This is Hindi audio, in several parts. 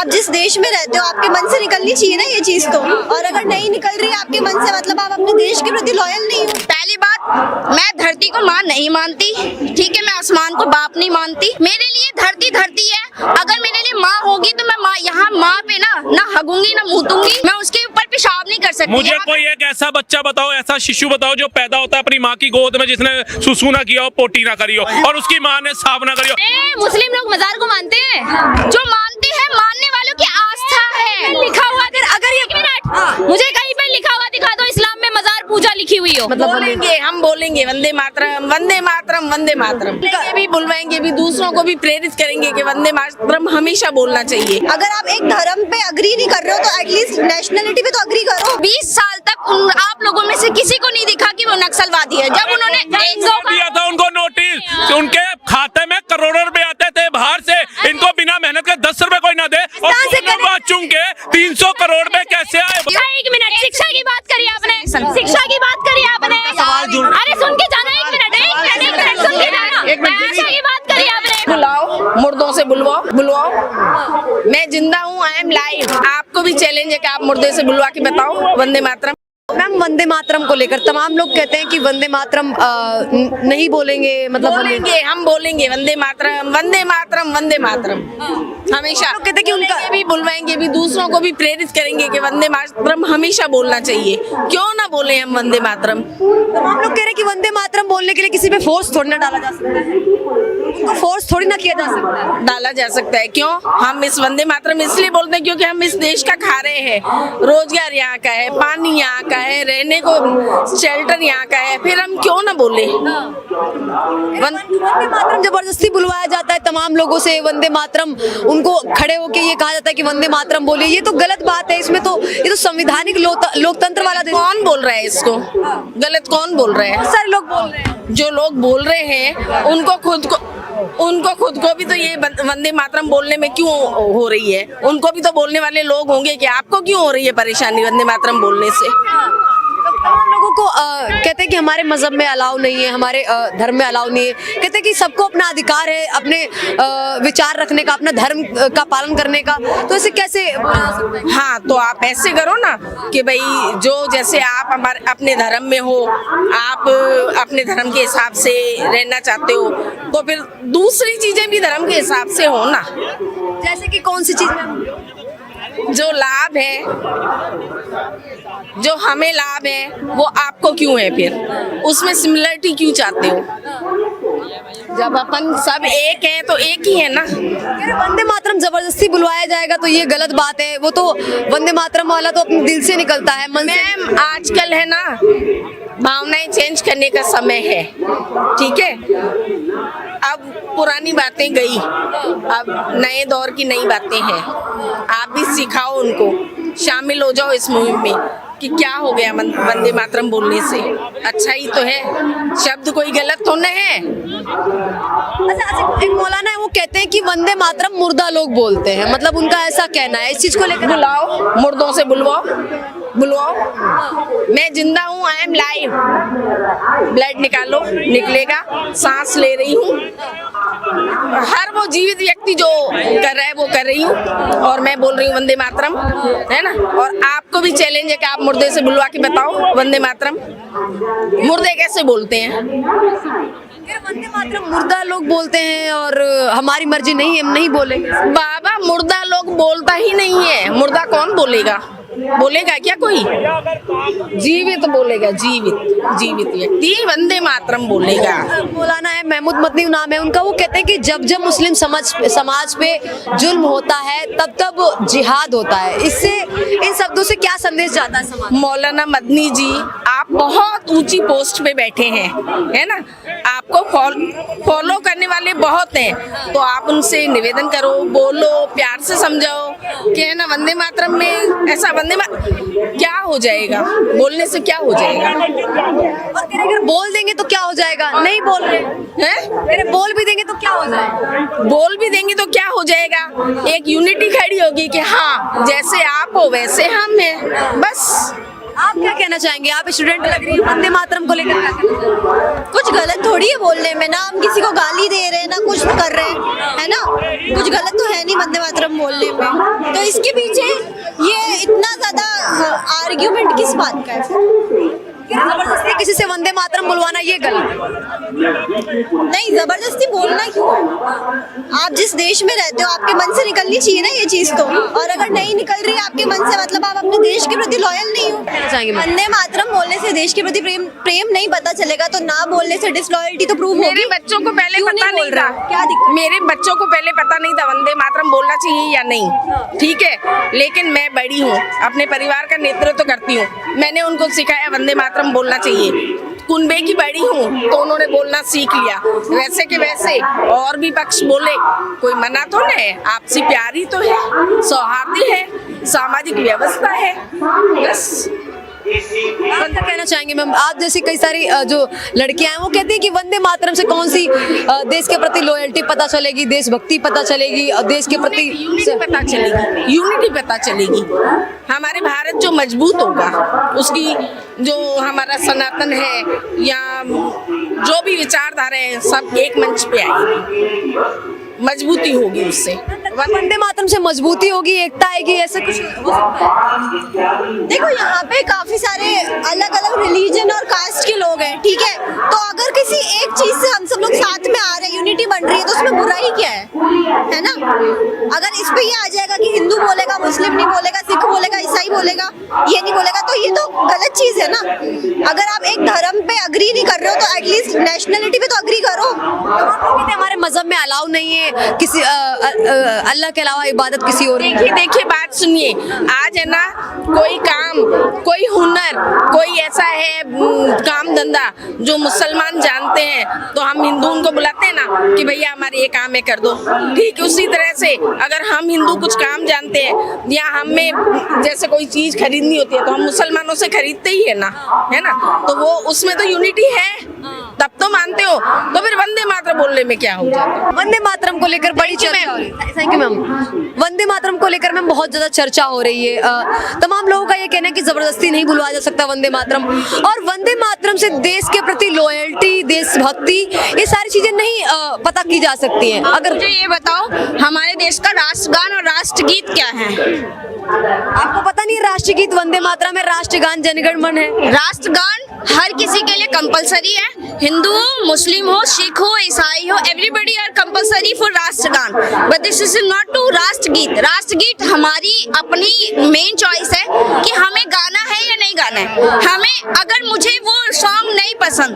आप जिस देश में रहते हो आपके मन से निकलनी चाहिए ना ये चीज तो, और अगर नहीं निकल रही है आपके मन से मतलब आप अपने देश के प्रति लॉयल नहीं हो। पहली बात, मैं धरती को माँ नहीं मानती, ठीक है, मैं आसमान को बाप नहीं मानती। मेरे लिए धरती धरती है, अगर मेरे लिए माँ होगी तो मैं माँ यहाँ माँ पे ना हगूंगी ना मूतूंगी, मैं उसके ऊपर पेशाब नहीं कर सकती। मुझे कोई एक ऐसा बच्चा बताओ, ऐसा शिशु बताओ जो पैदा होता है अपनी माँ की गोद में, जिसने सुसु ना किया हो, पोटी ना करी हो और उसकी माँ ने साफ ना करी हो। मुस्लिम लोग मजार को मानते हैं, जो मानते हैं मानने वालों की आस्था है। लिखा हुआ अगर ये मिनट मुझे कहीं पे लिखा हुआ दिखा दो इस्लाम में मजार पूजा लिखी हुई हो, मतलब बोलेंगे, हम बोलेंगे वंदे मातरम वंदे मातरम वंदे मातरम, ये भी बुलवाएंगे भी, दूसरों को भी प्रेरित करेंगे कि वंदे मातरम हमेशा बोलना चाहिए। अगर आप एक धर्म पे अग्री नहीं कर रहे हो तो एटलीस्ट नेशनलिटी पे तो अग्री करो। 20 साल तक आप लोगों में से किसी को नहीं दिखा कि वो नक्सलवादी है। जब उन्होंने दिया था उनको नोटिस, उनके खाते में करोड़ों रुपए आते थे बाहर से, इनको बिना मेहनत के 10 रुपए कोई ना दे, और बच्चों के 300 करोड़ रुपए कैसे आए? एक मिनट, शिक्षा की बात करी आपने, शिक्षा की बात करी आपने, अरे सुन के जाना, एक मिनट सुन के जाना, शिक्षा की बात करी आपने। बुलाओ, मुर्दों से बुलवाओ, मैं जिंदा हूँ, आई एम लाइव। आपको भी चैलेंज है कि आप मुर्दे से बुलवा के बताओ वंदे मातरम। मैम, वंदे मातरम को लेकर तमाम लोग कहते हैं कि वंदे मातरम नहीं बोलेंगे, मतलब बोलेंगे, हम बोलेंगे वंदे मातरम वंदे मातरम वंदे मातरम हमेशा। कहते हैं कि उनका भी बुलवाएंगे भी, दूसरों को भी प्रेरित करेंगे कि वंदे मातरम हमेशा बोलना चाहिए। क्यों ना बोले हम वंदे मातरम। तमाम लोग कह रहे हैं कि वंदे मातरम बोलने के लिए किसी पे फोर्स थोड़ी ना डाला जा सकता है, उनको फोर्स थोड़ी ना किया जा सकता है। डाला जा सकता है। क्यों? हम इस वंदे मातरम इसलिए बोलते हैं क्योंकि हम इस देश का खा रहे हैं, रोजगार यहाँ का है, पानी यहाँ का है, रहने को शेल्टर यहाँ का है, फिर हम क्यों ना बोले। वंदे मातरम जबरदस्ती बुलवाया जाता है तमाम लोगों से, वंदे मातरम उनको खड़े होके ये कहा जाता है कि वंदे मातरम बोलिए, ये तो गलत बात है। इसमें तो ये तो संवैधानिक लोकतंत्र वाला देश। कौन बोल रहा है इसको? गलत कौन बोल रहे हैं? सारे लोग बोल रहे हैं। जो लोग बोल रहे हैं उनको खुद को भी तो ये वंदे मातरम बोलने में क्यों हो रही है? उनको भी तो बोलने वाले लोग होंगे कि आपको क्यों हो रही है परेशानी वंदे मातरम बोलने से? तमाम लोगों को कहते हैं कि हमारे मजहब में अलाउ नहीं है, हमारे धर्म में अलाउ नहीं है। कहते हैं कि सबको अपना अधिकार है अपने विचार रखने का, अपना धर्म का पालन करने का, तो इसे कैसे बना सकते हैं? हाँ, तो आप ऐसे करो ना कि भाई जो जैसे आप हमारे अपने धर्म में हो, आप अपने धर्म के हिसाब से रहना चाहते हो, तो फिर दूसरी चीजें भी धर्म के हिसाब से हो ना। जैसे कि कौन सी चीज? जो लाभ है, जो हमें लाभ है, वो आपको क्यों है? फिर उसमें सिमिलरिटी क्यों चाहते हो? जब अपन सब एक हैं तो एक ही है ना। वंदे मातरम जबरदस्ती बुलवाया जाएगा तो ये गलत बात है। वो तो वंदे मातरम वाला तो अपने दिल से निकलता है, मन से। मैम, आजकल है ना, भावनाएं चेंज करने का समय है, ठीक है? अब पुरानी बातें गई, अब नए दौर की नई बातें हैं। आप भी सिखाओ उनको, शामिल हो जाओ इस मुहिम में कि क्या हो गया वंदे मातरम बोलने से। अच्छा ही तो है, शब्द कोई गलत तो नहीं है। अच्छा, एक मौलाना है, वो कहते हैं कि वंदे मातरम मुर्दा लोग बोलते हैं, मतलब उनका ऐसा कहना है। इस चीज को लेकर बुलाओ, मुर्दों से बुलवाओ, मैं जिंदा हूँ, आई एम लाइव। ब्लड निकालो, निकलेगा, सांस ले रही हूँ। हर वो जीवित व्यक्ति जो कर रहा है वो कर रही हूँ, और मैं बोल रही हूँ वंदे मातरम, है ना। और आपको भी चैलेंज है कि आप मुर्दे से बुलवा के बताओ वंदे मातरम। मुर्दे कैसे बोलते हैं? वंदे मातरम मुर्दा लोग बोलते हैं और हमारी मर्जी नहीं है, हम नहीं बोलेंगे। बाबा, मुर्दा लोग बोलता ही नहीं है। मुर्दा कौन बोलेगा? बोलेगा क्या कोई? जीवित बोलेगा, जीवित व्यक्ति वंदे मातरम बोलेगा। मौलाना है, महमूद मदनी नाम है उनका, वो कहते हैं कि जब जब मुस्लिम समाज पे जुल्म होता है तब तब जिहाद होता है। इससे, इन शब्दों से क्या संदेश जाता है समाज? मौलाना मदनी जी, आप बहुत ऊंची पोस्ट पे बैठे हैं, है ना। आपको फॉलो करने वाले बहुत हैं, तो आप उनसे निवेदन करो, बोलो, प्यार से समझाओ कि है ना, वंदे मातरम में ऐसा क्या हो जाएगा? बोलने से क्या हो जाएगा? और अगर बोल देंगे तो क्या हो जाएगा? नहीं बोल रहे हैं, बोल भी देंगे तो क्या हो जाएगा? बोल भी देंगे तो क्या हो जाएगा? एक यूनिटी खड़ी होगी कि हाँ, जैसे आप हो वैसे हम हैं, बस। आप क्या कहना चाहेंगे? आप स्टूडेंट लग रही है, वंदे मातरम को लेकर क्या कहना चाहेंगे? कुछ गलत थोड़ी है बोलने में ना, हम किसी को गाली दे रहे हैं ना कुछ कर रहे हैं, है ना? कुछ गलत तो है नहीं वंदे मातरम बोलने में, तो इसके पीछे ये इतना ज्यादा आर्ग्यूमेंट किस बात का है? जबरदस्ती किसी से वंदे मातरम बुलवाना ये गलत है। नहीं, जबरदस्ती बोलना क्यों? आप जिस देश में रहते हो आपके मन से निकलनी चाहिए ना ये चीज तो, और अगर नहीं निकल रही है आपके मन से मतलब आप अपने देश के प्रति लॉयल नहीं हो। कहना चाहेंगे मैम? वंदे मातरम बोलने से देश के प्रति प्रेम नहीं पता चलेगा, तो ना बोलने से डिसलॉयल्टी तो प्रूव होगी। मेरे बच्चों को पहले क्यों पता नहीं नहीं बोल था, रहे? क्या दिक्कत? मेरे बच्चों को पहले पता नहीं था वंदे मातरम बोलना चाहिए या नहीं, ठीक है, लेकिन मैं बड़ी हूँ, अपने परिवार का नेतृत्व करती हूँ, मैंने उनको सिखाया वंदे मातरम बोलना चाहिए। कुनबे की बड़ी हूँ तो उन्होंने बोलना सीख लिया, वैसे के वैसे और भी पक्ष बोले, कोई मना तो नहीं, आपसी प्यार ही तो है, सौहार्द है, सामाजिक व्यवस्था है, बस। आप क्या कहना चाहेंगे मैम? आप जैसी कई सारी जो लड़कियां हैं वो कहती हैं कि वंदे मातरम से कौन सी देश के प्रति लॉयल्टी पता चलेगी, देशभक्ति पता चलेगी, और देश के प्रति यूनिटी पता चलेगी, यूनिटी पता चलेगी। हमारे भारत जो मजबूत होगा, उसकी जो हमारा सनातन है या जो भी विचारधारा है सब एक मंच पे आएगी, मजबूती होगी उससे। वंदे मातरम से मजबूती होगी, एकता आएगी, ऐसा कुछ हो सकता है? देखो यहाँ पे काफी सारे अलग अलग रिलीजन और कास्ट के लोग हैं, ठीक है, तो अगर किसी एक चीज से हम सब लोग साथ में आ रहे हैं, यूनिटी बन रही है, तो उसमें बुराई क्या है ना? अगर इस पे ये आ जाएगा कि हिंदू बोलेगा, मुस्लिम नहीं बोलेगा, सिख बोलेगा, ईसाई बोलेगा, ये नहीं बोलेगा, तो ये तो गलत चीज है ना। अगर आप एक धर्म पे अग्री नहीं कर रहे हो तो एटलीस्ट नेशनलिटी पे तो अग्री करो। हमारे मजहब में अलाउ नहीं है किसी अल्लाह के अलावा इबादत किसी और। देखिए बात सुनिए, आज है ना कोई काम, कोई हुनर, कोई ऐसा है काम धंधा जो मुसलमान जानते हैं, तो हम हिंदू उनको बुलाते हैं ना कि भैया हमारे ये काम है कर दो, ठीक उसी तरह से अगर हम हिंदू कुछ काम जानते हैं या हमें जैसे कोई चीज खरीदनी होती है तो हम मुसलमानों से खरीदते ही है ना, तो वो उसमें तो यूनिटी है, तब तो मानते हो, तो फिर वंदे मातरम बोलने में क्या हो जाता है? वंदे मातरम को लेकर बड़ी चर्चा हो रही है। Thank you ma'am. Vande Mataram को लेकर मैम बहुत ज्यादा चर्चा हो रही है। तमाम लोगों का ये कहना है कि जबरदस्ती नहीं बुलवाया जा सकता वंदे मातरम, और वंदे मातरम से देश के प्रति लॉयल्टी, देशभक्ति, ये सारी चीजें नहीं पता की जा सकती हैं। अगर मुझे ये बताओ हमारे देश का राष्ट्रगान और राष्ट्रगीत क्या है? आपको पता नहीं राष्ट्रगीत वंदे मातरम है, राष्ट्रगान जनगण मन है। राष्ट्रगान हर किसी के लिए कंपलसरी है, हिंदू हो, मुस्लिम हो, सिख हो, ईसाई हो, everybody are compulsory for Rashtragaan, but this is not to Rashtrageet. राष्ट्रगीत हमारी अपनी मेन चॉइस है कि हमें गाना है या नहीं गाना है। हमें अगर मुझे वो सॉन्ग नहीं पसंद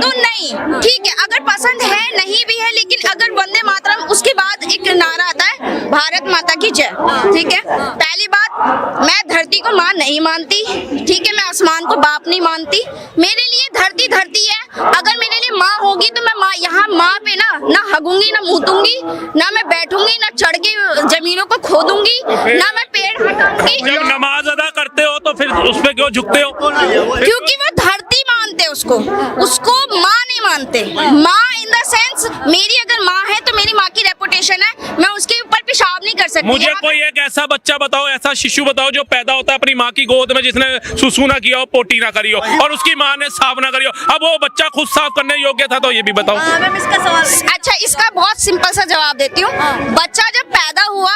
तो नहीं, ठीक है, अगर पसंद है नहीं भी है, लेकिन अगर वंदे मातरम उसके बाद एक नारा आता है भारत माता की जय, ठीक है। पहली बात, मैं धरती को माँ नहीं मानती, ठीक है, मैं आसमान को बाप नहीं मानती, मेरे लिए धरती धरती है। अगर मेरे लिए माँ होगी तो मैं माँ, यहाँ माँ पे ना हगूंगी, ना मूतूंगी, ना मैं बैठूंगी, ना चढ़ के जमीनों को खोदूंगी, ना मैं पेड़ हटाऊंगी। जब नमाज अदा करते हो तो फिर उस पे क्यों झुकते हो? क्योंकि वो धरती मानते हैं उसको माँ नहीं मानते। माँ इन द सेंस मेरी अगर माँ है तो मेरी माँ की रेपुटेशन है, मैं उसके ऊपर पेशाब नहीं कर सकती। मुझे कोई एक ऐसा बच्चा बताओ, ऐसा शिशु बताओ जो पैदा होता है अपनी माँ की गोद में, जिसने सुसु ना किया हो, पोटी ना करी हो, और उसकी माँ ने साफ ना करी हो, अब वो बच्चा खुद साफ करने योग्य था, तो ये भी बताओ। मैम इसका सवाल, अच्छा, इसका बहुत सिंपल सा जवाब देती हूँ। बच्चा जब पैदा हुआ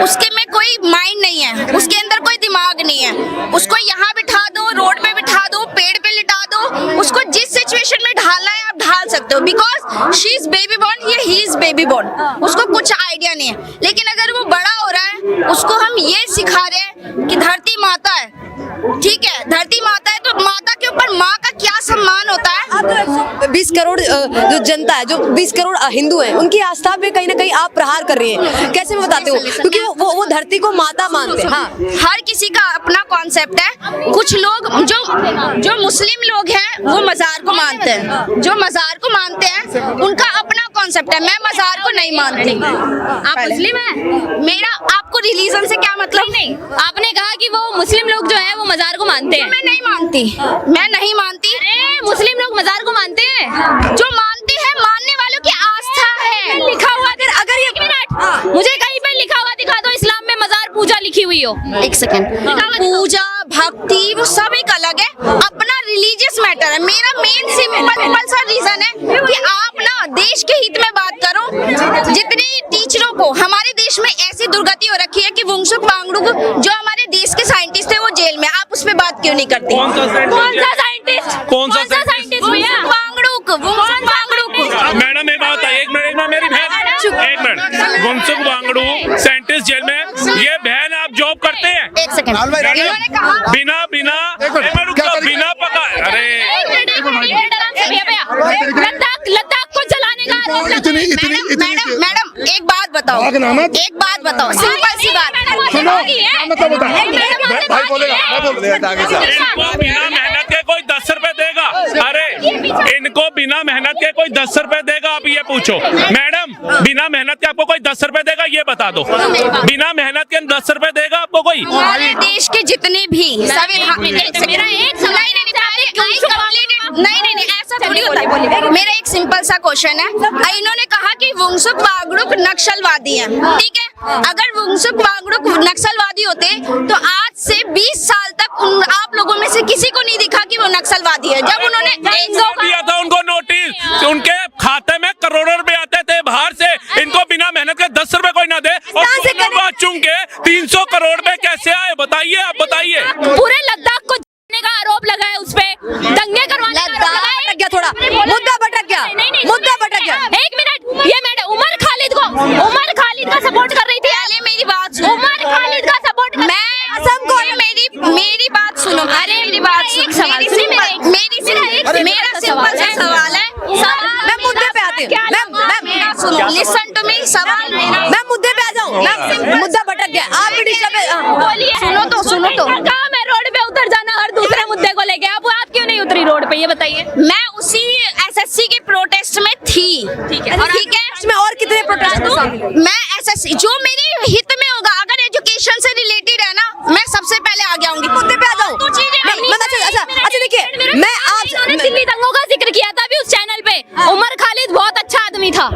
उसके में कोई माइंड नहीं है, उसके अंदर कोई दिमाग नहीं है, उसको यहाँ बिठा दो, रोड पे बिठा दो, पेड़ पे लिटा दो, उसको जिस सिचुएशन में ढालना है आप ढाल सकते हो, because she is baby born या ही इज बेबी बॉर्न, उसको कुछ आइडिया नहीं है। लेकिन अगर वो बड़ा हो रहा है, उसको हम ये सिखा रहे हैं कि धरती माता है, ठीक है, धरती माता है, तो माता के ऊपर माँ का क्या सम्मान होता है। आप तो 20 करोड़ जो जनता है, जो 20 करोड़ हिंदू हैं, उनकी आस्था पे कहीं ना कहीं आप प्रहार कर रही हैं, कैसे मैं बताते हो? क्योंकि वो धरती को माता मानते हैं। हाँ, हर किसी का अपना कॉन्सेप्ट है। कुछ लोग जो मुस्लिम लोग हैं वो मजार को मानते हैं, जो मजार को मानते हैं उनका अपना कॉन्सेप्ट है। मैं मजार को नहीं मानती। आप मुस्लिम हैं? मेरा आपको रिलीजन से क्या मतलब? नहीं, आपने कहा कि वो मुस्लिम लोग जो है वो मजार को मानते हैं। मैं नहीं मानती, मैं नहीं मानती। अरे मुस्लिम लोग मजार को मानते हैं। जो मानते हैं, मानने वालों की आस्था है। लिखा हुआ अगर ये मिनट मुझे कहीं पे लिखा हुआ दिखा दो इस्लाम में मजार पूजा लिखी हुई हो। एक सेकंड, पूजा भक्ति वो सब एक अपना रिलीजियस मैटर है। मेरा मेन सिंपल सा रीजन है कि आप ना देश के हित में बात करो। जितने टीचरों को हमारे देश में ऐसी दुर्गति हो रखी है कि वंशुक वांगडुक जो हमारे देश के साइंटिस्ट थे वो जेल में, आप उस पर बात क्यों नहीं करते? कौन सा साइंटिस्ट? कौन सा साइंटिस्ट भैया? वांगडुक, वंशुक वांगडुक। मैडम एक बात है, एक मिनट मेरी बहन, एक मिनट। वंशुक वांगडू साइंटिस्ट जेल में, ये बहन आप जॉब करते हैं? एक सेकंड, इन्होंने कहा बिना पका, अरे लद्दाख को जलाने का आरोप लगा है। मैडम एक बात बताओ, सिंपल सी बात। इनको बिना मेहनत के कोई 10 रुपए देगा? अरे इनको बिना मेहनत के कोई 10 रुपए देगा? आप ये पूछो मैडम, बिना मेहनत के आपको कोई 10 रुपए देगा? ये बता दो, बिना मेहनत के 10 रुपए देगा आपको कोई? हमारे देश के जितने भी नहीं ऐसा थोड़ी होता है। मेरा एक सिंपल सा क्वेश्चन है, इन्होंने कहा कि वंशुक वांगडुक नक्सलवादी हैं, ठीक है? अगर वंशुक वांगडुक नक्सलवादी होते तो आज से 20 साल तक आप लोगों में से किसी को नहीं दिखा कि वो नक्सलवादी है। जब उन्होंने दिया था उनको नोटिस, उनके खाते में करोड़ों रुपए आते थे बाहर से, इनको बिना मेहनत के 10 रुपए कोई ना दे, और चुन के 300 करोड़ रुपए कैसे आए? बताइए, आप बताइए। पूरे लद्दाख को जलाने का आरोप लगा है, उस पे दंगे करवाने का आरोप लगा है। गया थोड़ा मुद्दा भटक गया, मुद्दा भटक गया। एक मिनट, ये मैडम उमर खालिद का सपोर्ट कर रही थी। पहले मेरी बात सुनो, उमर खालिद का सपोर्ट कर मेरी बात सुनो, अरे मेरी बात सुनो, मेरा सिंपल सा सवाल है। मैं मुद्दे पे आती हूँ, सुनो, लिसन टू मी, सवाल मेरा, मैं मुद्दे पे आ जाऊँ। मुद्दा भटक गया, आप भी बोलिए। सुनो तो कहा मैं रोड पे उतर जाना हर दूसरे मुद्दे को लेके, आप क्यों नहीं उतरी रोड पे, ये बताइए। मैं उसी एसएससी के प्रोटेस्ट में थी, ठीक है? इसमें और कितने प्रोटेस्ट? मैं एसएससी जो मेरे हित में होगा, अगर एजुकेशन से रिलेटेड है ना, मैं सबसे पहले आगे आऊंगी। मुद्दे पे आ जाऊँ। अच्छा देखिए, मैं आप दिल्ली दंगों का जिक्र किया था अभी उस चैनल पे। उमर खालिद बहुत अच्छा आदमी था,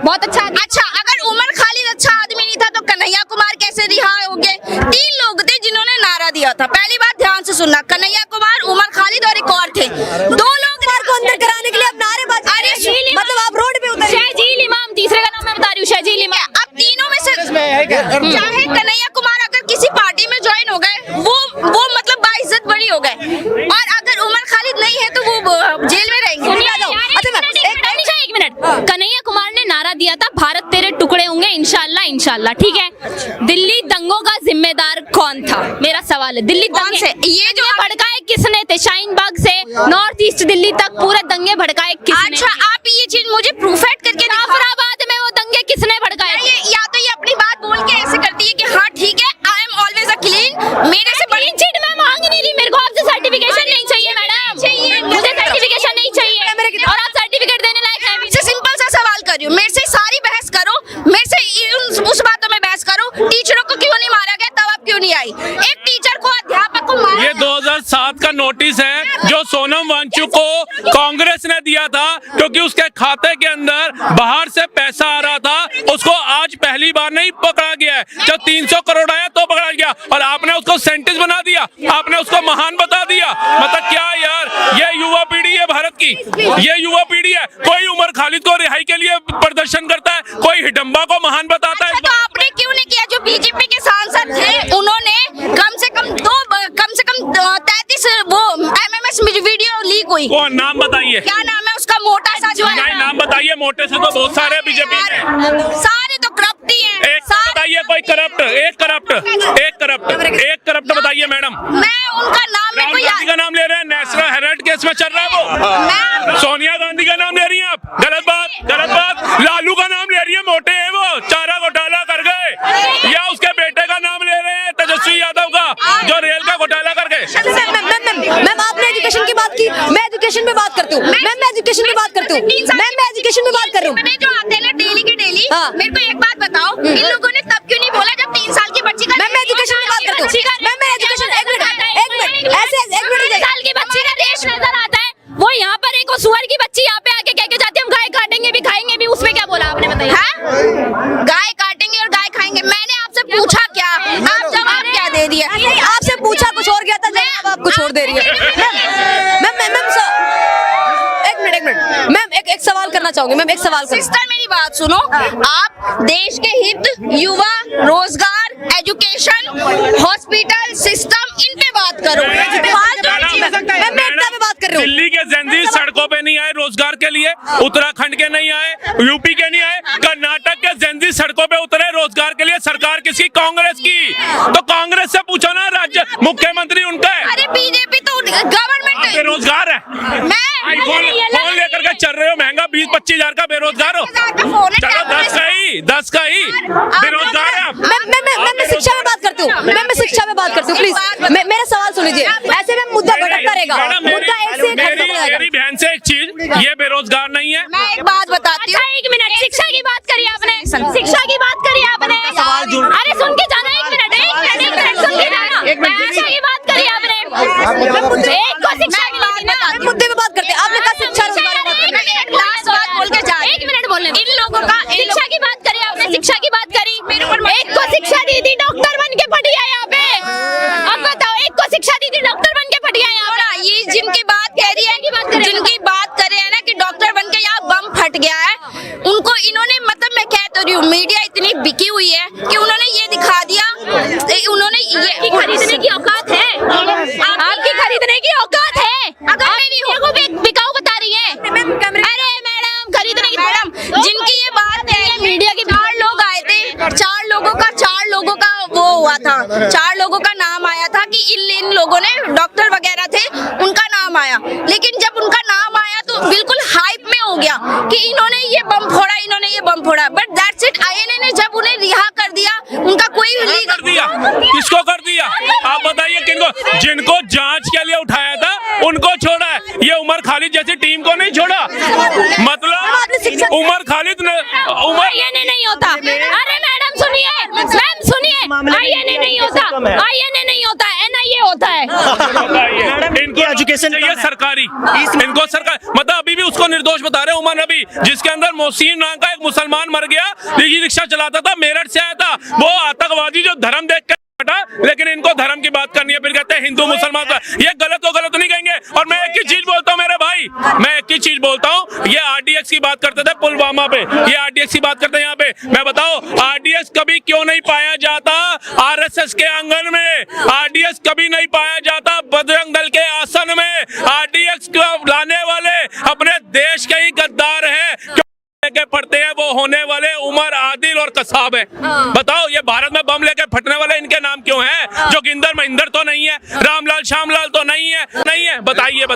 बहुत अच्छा। अच्छा, अगर उमर खालिद अच्छा आदमी नहीं था तो कन्हैया कुमार कैसे रिहा हो गए? 3 लोग थे जिन्होंने नारा दिया था। पहली बात ध्यान से सुनना, कन्हैया कुमार, उमर खालिद और एक और थे। 2 लोग को अंदर कराने के लिए अब नारेबाजी, अरे मतलब आप रोड पे उतरे। शहजील इमाम, तीसरे का नाम मैं बता रही हूँ, शहजील इमाम। अब तीनों में से चाहे कन्हैया कुमार अगर किसी पार्टी में ज्वाइन हो गए, वो मतलब बाइज्जत बड़ी हो गए, और अगर उमर खालिद नहीं है तो वो जेल में रहेंगे। एक मिनट, कन्हैया कुमार ने नारा दिया था भारत तेरे टुकड़े होंगे इंशाल्लाह इंशाल्लाह, ठीक है? दिल्ली दंगों का जिम्मेदार कौन था, मेरा सवाल है। दिल्ली कौन से? ये जो भड़काए किसने थे? शाहीन बाग से नॉर्थ ईस्ट दिल्ली तक पूरे दंगे भड़काए किसने? अच्छा, आप ये चीज मुझे प्रूफेट करके दिखाओ। जाफराबाद में वो दंगे किसने भड़काए थे? या तो ये अपनी बात बोल के ऐसे करती है कि हाँ ठीक है, I am always a clean, मेरे से बड़ी चीट मैं मांग नहीं रही, मेरे को आपसे सर्टिफिकेशन नहीं चाहिए मैडम, मुझे सर्टिफिकेशन नहीं चाहिए, और आप सर्टिफिकेट देने लायक हैं। से सिंपल सा सवाल कर रही हूँ, मेरे से सारी बहस करो, मेरे से उस बातों में बहस करो, टीचरों को क्यों नहीं मारा गया, तब आप क्यों नहीं आई? एक टीचर को, अध्यापक को मारा। ये 2007 का नोटिस है जो सोनम वांगचुक को कांग्रेस ने दिया था, क्योंकि उसके खाते के अंदर बाहर से पैसा आ रहा था। उसको आज पहली बार नहीं पकड़ा गया है, जब 300 करोड़ आया तो पकड़ा गया, और आपने उसको साइंटिस्ट बना दिया, आपने उसको महान बता दिया। मतलब क्या यार, ये युवा पीढ़ी है भारत की, ये युवा पीढ़ी है। कोई उमर खालिद को रिहाई के लिए प्रदर्शन करता है, कोई हिडम्बा को महान बताता है। तो आपने क्यों नहीं किया? जो बीजेपी के सांसद थे उन्होंने कम से कम 33 वो एमएमएस वीडियो लीक हुई। कौन? नाम बताइए। क्या नाम है उसका? मोटा सा जो है। नहीं, नाम बताइए। मोटे से तो बहुत सारे बीजेपी में, सारे तो करप्ट ही हैं। एक बताइए कोई करप्ट, एक करप्ट बताइए मैडम। मैं उनका नाम मेरे को राहुल गांधी का नाम ले रहे हैं, नेशनल हेराल्ड केस में चल रहा है वो। सोनिया गांधी का नाम ले रही हैं आप, गलत बात। लालू का नाम ले रही है, मोटे है वो, चारा घोटाला कर गए। या उसके बेटे का नाम ले रहे हैं, तेजस्वी यादव का, जो रेल का घोटाला कर गए। मैम आपने एजुकेशन की बात की, मैं एजुकेशन पे बात करती हूँ। मैं एजुकेशन पे बात करती हूँ। मैं एजुकेशन पे बात कर रही हूँ। मैंने जो आते हैं ना डेली के डेली, मेरे को एक बात बताओ, इन लोगों ने तब क्यों नहीं बोला जब 3 साल की बच्ची का? मैं एजुकेशन पे बात करती हूँ। मैं एजुकेशन, एक मिनट ऐसे 1 मिनट। 3 साल की बच्ची का देश नजर आता है, वो यहाँ पर एक सुअर की बच्ची यहाँ पे आके कह के जाती है हम गाय काटेंगे भी खाएंगे भी, उसमें क्या बोला आपने, बताइए? गाय काटेंगे और गाय खाएंगे, मैंने आपसे पूछा क्या? आप जवाब क्या दे दिए? आपसे पूछा कुछ और गया था, जवाब आप कुछ और दे रही है। करना चाहूंगी मैम, एक सवाल करूं। सिस्टर मेरी बात सुनो, आप देश के हित, युवा, रोजगार, एजुकेशन, हॉस्पिटल सिस्टम, इन पे बात करो। मैं एकता पे बात कर रही हूँ। दिल्ली के जेंजी सड़कों पे नहीं आए रोजगार के लिए, उत्तराखंड के नहीं आए, यूपी के नहीं आए, कर्नाटक के जेंजी सड़कों पे उतरे रोजगार के लिए। सरकार किसकी? कांग्रेस की। तो कांग्रेस से पूछो ना, राज्य मुख्यमंत्री उनका है। अरे बीजेपी तो गवर्नमेंट बेरोजगार है। आईफोन फोन लेकर के चल रहे हो, महंगा 20-25 हजार का बेरोजगार हो। चलो 10 का ही बेरोजगार है आप। मैं शिक्षा में बात करती हूँ, मैं शिक्षा में बात करती हूँ, प्लीज मेरा सवाल सुन लीजिए। ऐसे में मुद्दा भटकता रहेगा, मुद्दा एक से एक खत्म हो जाएगा। मेरी बहन से एक चीज, ये बेरोजगार नहीं है। मैं एक बात बताती हूँ। एक मिनट, शिक्षा की बात करी आपने, शिक्षा की बात करी आपने। अरे सुन के जाना, एक मिनट सुन के जाना। शिक्षा की बात करी आपने, एक को शिक्षा की बात ना, मुद्दे पे बात करते हैं। आपने कहा शिक्षा रोजगार की बात करते हैं। लास्ट बात बोल के जा। एक मिनट बोलने। इन लोगों का शिक्षा की बात करी आपने, शिक्षा की बात करी। एक को शिक्षा दी थी, डॉक्टर बन के पढ़ी है यहाँ पे। अब बताओ, एक को शिक्षा दी थी, डॉक्टर बन के पढ़ी है यहाँ पे। ये जिनकी बात कह रही है, जिनकी बात कर रहे हैं ना कि डॉक्टर बन के यहाँ बम फट गया है, उनको इन्होंने, मतलब मैं कह तो रही हूँ, मीडिया इतनी बिकी हुई है कि उन्होंने ये दिखा दिया, उन्होंने ये खरीदने की औकात है, आपकी खरीदने की औकात है। अगर मेरी को बिकाऊ बता रही है। अरे मैडम, खरीदने की मैडम, जिनकी ये बात है, मीडिया की 4 लोग आए थे, 4 लोगों का वो हुआ था, 4 लोगों का नाम आया था कि इन लोगों ने, डॉक्टर वगैरह थे, उनका नाम आया। लेकिन जब उनका नाम आया तो बिल्कुल हाइप में हो गया कि इन्होंने ये बम फोड़ा, इन्होंने ये बम फोड़ा। बट दैट्स इट, आईएनए ने जब उन्हें रिहा कर दिया, उनका कोई कर दिया, किसको कर दिया? आप बताइए किनको? जिनको जांच के लिए उठाया था उनको छोड़ा है। ये उमर खालिद जैसी टीम को नहीं छोड़ा। मतलब उमर खालिद ने, आईएनए नहीं होता। अरे मैडम सुनिए, मैम सुनिए, आईएनए नहीं होता, आईएनए नहीं होता, एनआईए होता है। इनको एजुकेशन चाहिए सरकारी, इनको सरकार, मतलब अभी भी उसको निर्दोष बता रहे हैं। उमर नबी, जिसके अंदर मोहसिन नाम का एक मुसलमान मर गया, रिक्शा चलाता था, मेरठ से आया था, वो आतंकवादी जो धर्म देख कर, लेकिन इनको धर्म की बात करनी है, फिर कहते हैं हिंदू मुसलमान का। ये गलत नहीं कहेंगे। और मैं एक ही चीज बोलता हूँ मेरे भाई, मैं एक ही चीज बोलता हूँ, ये आरडीएक्स की बात करते थे पुलवामा पे, ये आरडीएक्स की बात करते हैं यहाँ पे। मैं बताओ, आरडीएक्स कभी क्यों नहीं पाया जाता आरएसएस के आंगन में? आरडीएक्स कभी नहीं पाया जाता बजरंग दल के आसन में। आरडीएक्स को लाने वाले अपने देश के ही गद्दार हैं के पढ़ते हैं, वो होने वाले उमर, आदिल और कसाब है। बताओ, ये भारत में बम लेके फटने वाले इनके नाम क्यों हैं? जो गिंदर महिंदर तो नहीं है, रामलाल श्यामलाल तो नहीं है, बताइए।